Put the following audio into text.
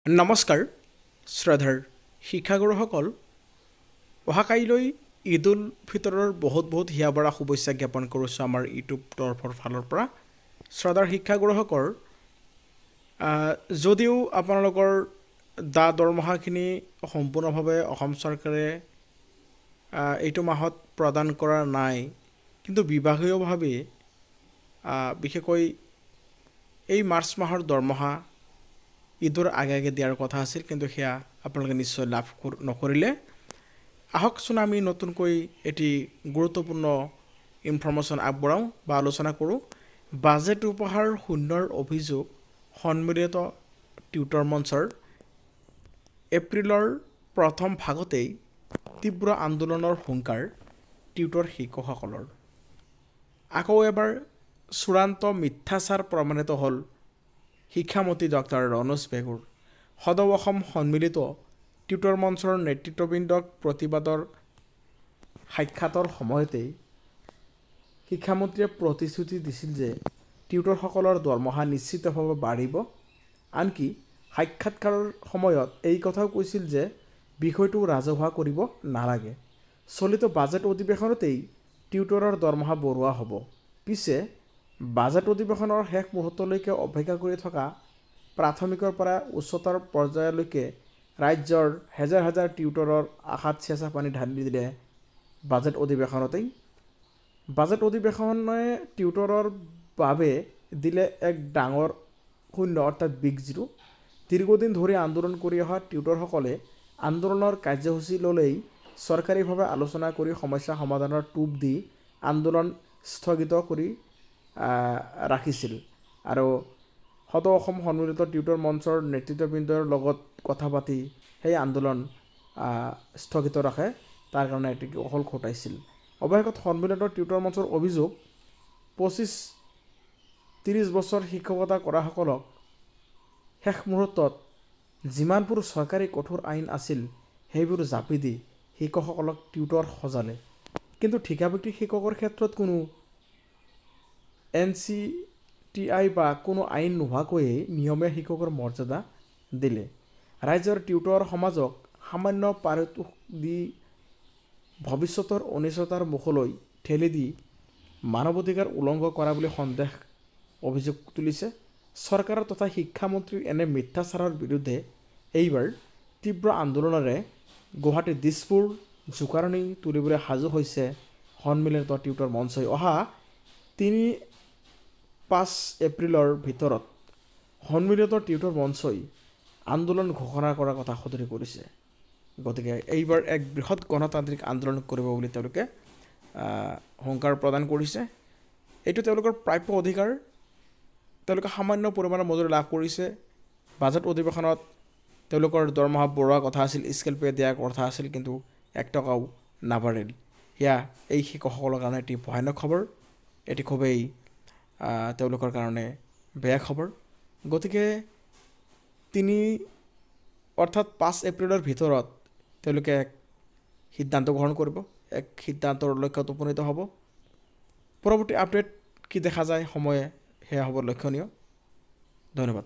নমস্কাৰ শ্ৰদ্ধাৰ শিক্ষাগুৰুসকল অহাকাইলৈ ঈদ উল ফিতৰৰ বহুত হিয়াভৰা শুভেচ্ছা জ্ঞাপন কৰিছোঁ আমাৰ ইউটিউব তৰফৰ ফালৰ পৰা শ্ৰদ্ধাৰ শিক্ষাগুৰুসকল যদিও আপোনালোকৰ দৰমহাখিনি সম্পূৰ্ণভাৱে অসম চৰকাৰে এইটো মাহত প্ৰদান কৰা নাই কিন্তু বিভাগীয়ভাৱে বিশেষকৈ এই মাৰ্চ মাহৰ দৰমহা ঈদৰ আগে দিয়াৰ কথা আছিল কিন্তু সেয়া আপোনালোকে নিশ্চয় লাভ নকৰিলে আহকচোন আমি নতুনকৈ এটি গুৰুত্বপূৰ্ণ ইনফৰমেশ্যন আগবঢ়াওঁ বা আলোচনা কৰোঁ বাজেট উপহাৰ শূন্যৰ অভিযোগ সন্মিলিত টিউটৰ মঞ্চৰ এপ্ৰিলৰ প্ৰথম ভাগতেই তীব্ৰ আন্দোলনৰ হুংকাৰ টিউটৰ শিক্ষকসকলৰ আকৌ এবাৰ চূড়ান্ত মিথ্যাচাৰ প্ৰমাণিত হ'ল শিক্ষামন্ত্ৰী ডক্টৰ ৰণোজ পেগুৰ সদৌ অসম সন্মিলিত টিউটৰ মঞ্চৰ নেতৃত্ববৃন্দক প্ৰতিবাদৰ সাক্ষাতৰ সময়তেই শিক্ষামন্ত্ৰীয়ে প্ৰতিশ্ৰুতি দিছিল যে টিউটৰসকলৰ দৰমহা নিশ্চিতভাৱে বাঢ়িব আনকি সাক্ষাৎকাৰৰ সময়ত এই কথাও কৈছিল যে বিষয়টো ৰাজহুৱা কৰিব নালাগে চলিত বাজেট অধিৱেশনতেই টিউটৰৰ দৰমহা বঢ়োৱা হ'ব পিছে বাজেট অধিৱেশনৰ শেষ মুহূৰ্তলৈকে অপেক্ষা কৰি থকা প্ৰাথমিকৰ পৰা উচ্চতৰ পৰ্যায়লৈকে ৰাজ্যৰ হাজাৰ টিউটৰৰ আশাত চেঁচা পানী ঢালি দিলে বাজেট অধিৱেশনতেই বাজেট অধিৱেশনে টিউটৰৰ বাবে দিলে এক ডাঙৰ শূন্য অৰ্থাৎ বিগ জিৰো দীৰ্ঘদিন ধৰি আন্দোলন কৰি অহা টিউটৰসকলে আন্দোলনৰ কাৰ্যসূচী ল'লেই চৰকাৰীভাৱে আলোচনা কৰি সমস্যা সমাধানৰ টোপ দি আন্দোলন স্থগিত কৰি ৰাখিছিল আৰু সদৌ অসম সন্মিলিত টিউটৰ মঞ্চৰ নেতৃত্ববৃন্দৰ লগত কথা পাতি সেই আন্দোলন স্থগিত ৰাখে তাৰ কাৰণে এটি অহল ঘটাইছিল অৱশেষত সন্মিলিত টিউটৰ মঞ্চৰ অভিযোগ 25-30 বছৰ শিক্ষকতা কৰাসকলক শেষ মুহূৰ্তত যিমানবোৰ চৰকাৰী কঠোৰ আইন আছিল সেইবোৰ জাপি দি শিক্ষকসকলক টিউটৰ সজালে কিন্তু ঠিকাভিত্তিক শিক্ষকৰ ক্ষেত্ৰত কোনো NCTI বা কোনো আইন নোহোৱাকৈয়ে নিয়মীয়া শিক্ষকৰ মৰ্যাদা দিলে ৰাজ্যৰ টিউটৰ সমাজক সামান্য পাৰিতোষিক দি ভৱিষ্যতৰ অনিশ্চয়তাৰ মুখলৈ ঠেলি দি মানৱ অধিকাৰ উলংঘন কৰা বুলি অভিযোগ তুলিছে চৰকাৰৰ তথা শিক্ষামন্ত্ৰীৰ এনে মিথ্যাচাৰৰ বিৰুদ্ধে এইবাৰ তীব্ৰ আন্দোলনেৰে গুৱাহাটী দিছপুৰ জোকাৰণি তুলিবলৈ সাজু হৈছে সন্মিলিত টিউটৰ মঞ্চই অহা 3-5 এপ্ৰিলৰ ভিতৰত সন্মিলিত টিউটৰ মঞ্চই আন্দোলন ঘোষণা কৰাৰ কথা সদৰি কৰিছে গতিকে এইবাৰ এক বৃহৎ গণতান্ত্ৰিক আন্দোলন কৰিব বুলি তেওঁলোকে হুংকাৰ প্ৰদান কৰিছে এইটো তেওঁলোকৰ প্ৰাপ্য অধিকাৰ তেওঁলোকে সামান্য পৰিমাণৰ মজুৰি লাভ কৰিছে বাজেট অধিৱেশনত তেওঁলোকৰ দৰমহা বঢ়োৱাৰ কথা আছিল স্কেল পে দিয়াৰ কথা আছিল কিন্তু 1 টকাও নাবাঢ়িল সেয়া এই শিক্ষকসকলৰ কাৰণে এটি ভয়ানক খবৰ এটি খুবেই তেওঁলোকৰ কাৰণে বেয়া খবৰ গতিকে 5 এপ্ৰিলৰ ভিতৰত তেওঁলোকে এক সিদ্ধান্ত গ্ৰহণ কৰিব এক সিদ্ধান্তৰ লক্ষ্যত উপনীত হ'ব পৰৱৰ্তী আপডেট কি দেখা যায় সময়ে সেয়া হ'ব লক্ষণীয় ধন্যবাদ